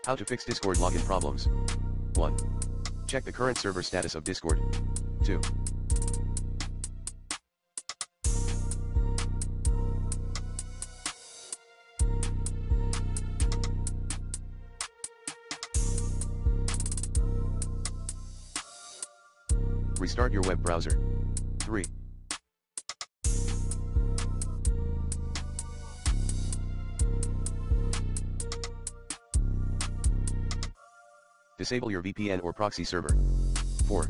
How to fix Discord login problems. 1. Check the current server status of Discord. 2. Restart your web browser. 3. Disable your VPN or proxy server. 4.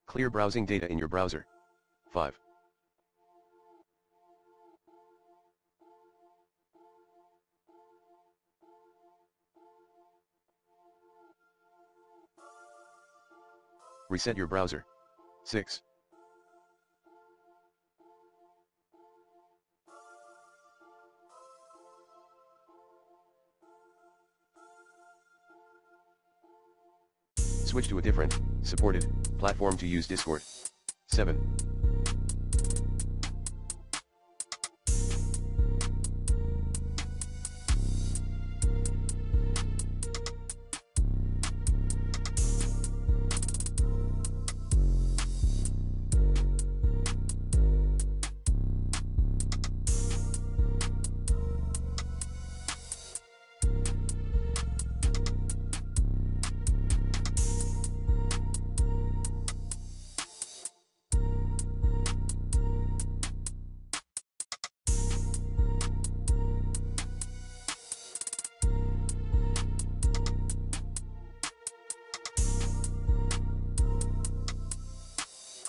Clear browsing data in your browser. 5. Reset your browser. 6. Switch to a different, supported, platform to use Discord. 7.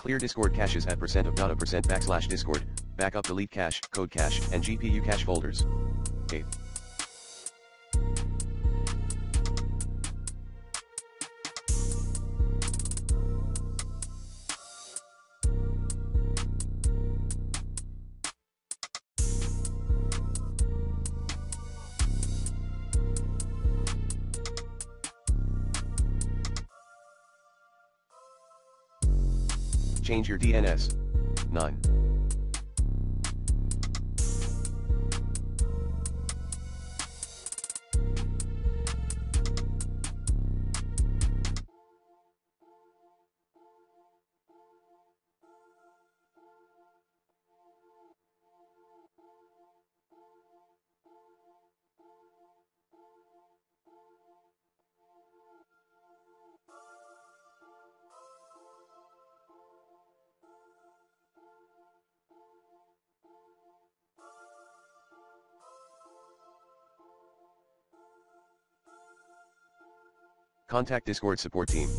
Clear Discord caches at %of.a%\Discord, backup delete cache, code cache, and GPU cache folders. 8. Change your DNS. 9. Contact Discord support team.